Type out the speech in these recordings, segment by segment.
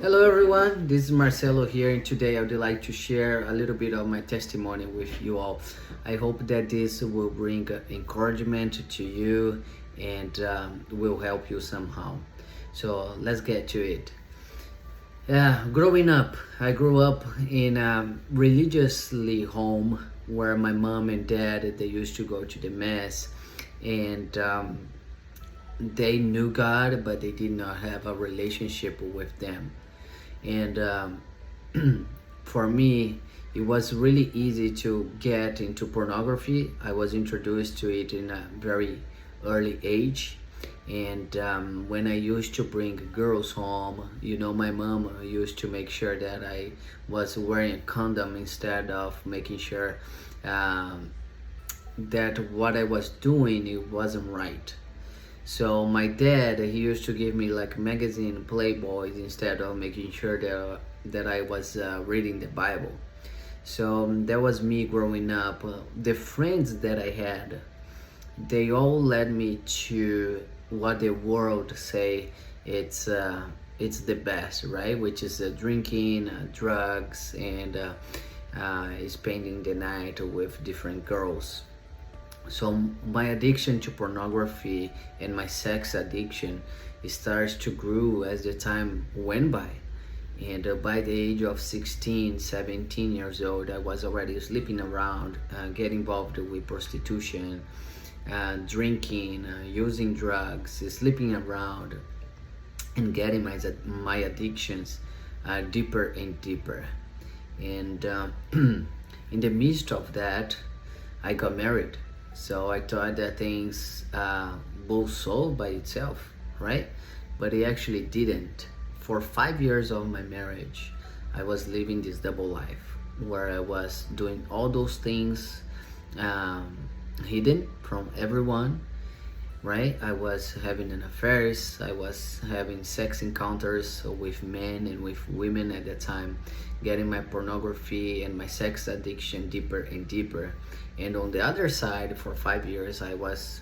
Hello everyone, this is Marcelo here, and today I would like to share a little bit of my testimony with you all. I hope that this will bring encouragement to you and will help you somehow. So let's get to it. Yeah, growing up, I grew up in a religiously home where my mom and dad they used to go to the mass, and they knew God, but they did not have a relationship with them. And for me, it was really easy to get into pornography. I was introduced to it in a very early age. And when I used to bring girls home, my mom used to make sure that I was wearing a condom instead of making sure that what I was doing it wasn't right. So my dad, he used to give me like magazine Playboys instead of making sure that I was reading the Bible. So that was me growing up. The friends that I had, they all led me to what the world say it's the best, right? Which is drinking, drugs, and spending the night with different girls. So my addiction to pornography and my sex addiction starts to grow as the time went by. And by the age of 16, 17 years old, I was already sleeping around, get involved with prostitution, drinking, using drugs, sleeping around, and getting my addictions deeper and deeper. And in the midst of that, I got married. So I thought that things will solve by itself, right? But it actually didn't. For 5 years of my marriage, I was living this double life where I was doing all those things hidden from everyone, right? I was having an affairs, I was having sex encounters with men and with women at the time, getting my pornography and my sex addiction deeper and deeper. And on the other side, for 5 years, I was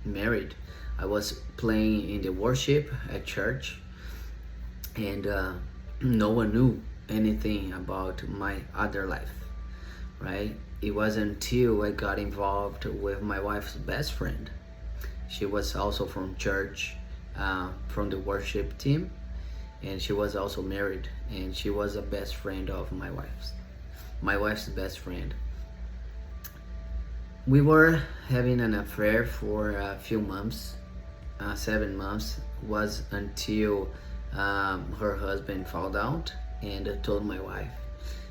married. I was playing in the worship at church, and no one knew anything about my other life, right? It wasn't until I got involved with my wife's best friend. She was also from church, from the worship team, and she was also married, and she was a best friend of my wife's best friend. We were having an affair for a few months, 7 months, was until her husband found out and told my wife.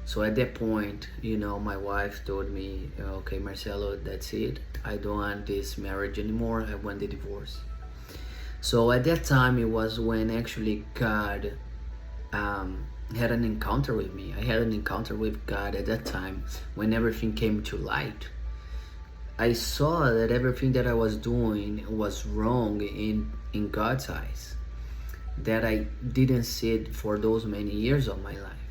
So at that point, my wife told me, okay, Marcelo, that's it. I don't want this marriage anymore. I want the divorce. So at that time, it was when actually God had an encounter with me. I had an encounter with God at that time when everything came to light. I saw that everything that I was doing was wrong in God's eyes, that I didn't see it for those many years of my life.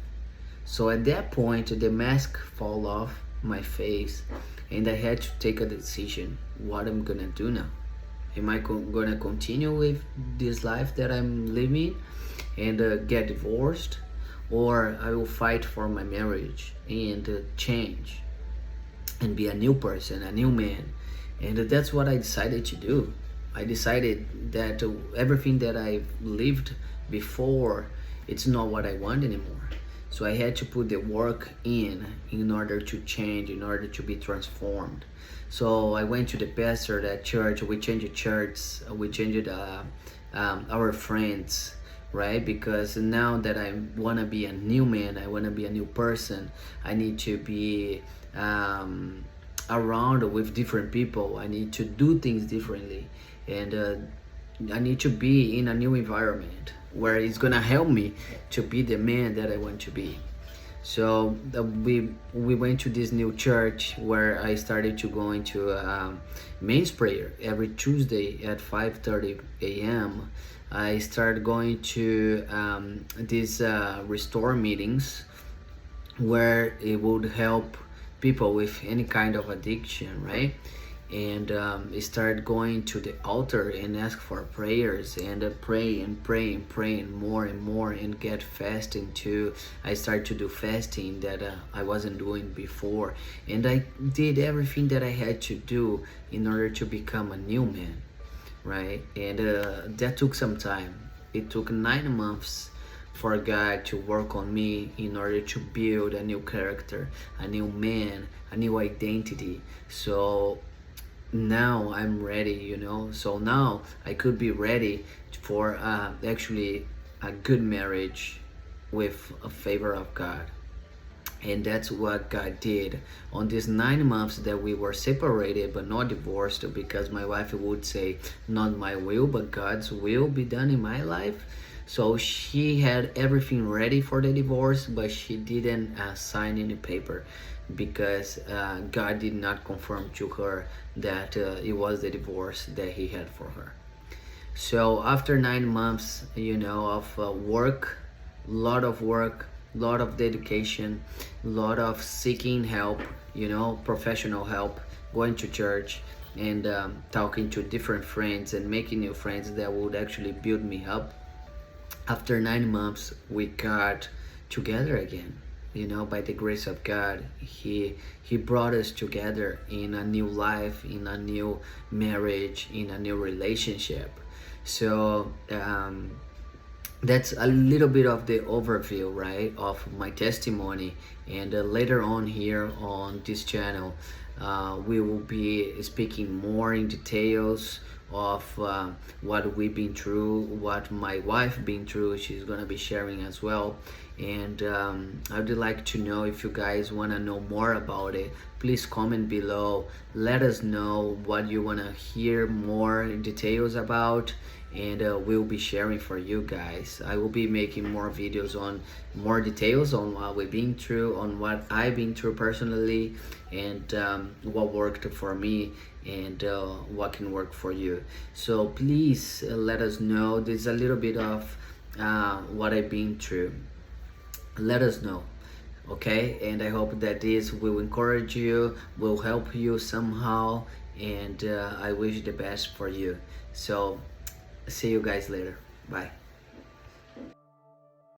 So at that point, the mask fell off my face, and I had to take a decision. What I'm gonna do now? Am I gonna continue with this life that I'm living and get divorced, or I will fight for my marriage and change and be a new person, a new man? And that's what I decided to do. I decided that everything that I've lived before, it's not what I want anymore. So I had to put the work in order to change, in order to be transformed. So I went to the pastor at church. We changed church. We changed our friends, right? Because now that I want to be a new man, I want to be a new person, I need to be around with different people. I need to do things differently, and I need to be in a new environment where it's gonna help me to be the man that I want to be. So we went to this new church where I started to go into men's prayer every Tuesday at 5:30 a.m. I started going to these restore meetings where it would help people with any kind of addiction, right? and start going to the altar and ask for prayers, and pray and pray and pray more and more, and get fasting too. I started to do fasting that I wasn't doing before, and I did everything that I had to do in order to become a new man, right? And that took some time. It took 9 months for God to work on me in order to build a new character, a new man, a new identity. So now I'm ready, So now I could be ready for actually a good marriage with a favor of God. And that's what God did on these 9 months that we were separated but not divorced, because my wife would say, not my will but God's will be done in my life. So she had everything ready for the divorce, but she didn't sign any paper, because God did not confirm to her that it was the divorce that he had for her. So after 9 months, of work, lot of work, lot of dedication, lot of seeking help, professional help, going to church, and talking to different friends and making new friends that would actually build me up. After 9 months, we got together again. By the grace of God, he brought us together in a new life, in a new marriage, in a new relationship. So that's a little bit of the overview, right, of my testimony. And later on here on this channel, we will be speaking more in details of what we've been through, what my wife been through. She's gonna be sharing as well. And I would like to know, if you guys want to know more about it, please comment below. Let us know what you want to hear more details about, and we'll be sharing for you guys. I will be making more videos on more details on what we've been through, on what I've been through personally, and what worked for me, and what can work for you. So please let us know. There's a little bit of what I've been through. Let us know, okay? And I hope that this will encourage you, will help you somehow, and I wish the best for you. So see you guys later. Bye.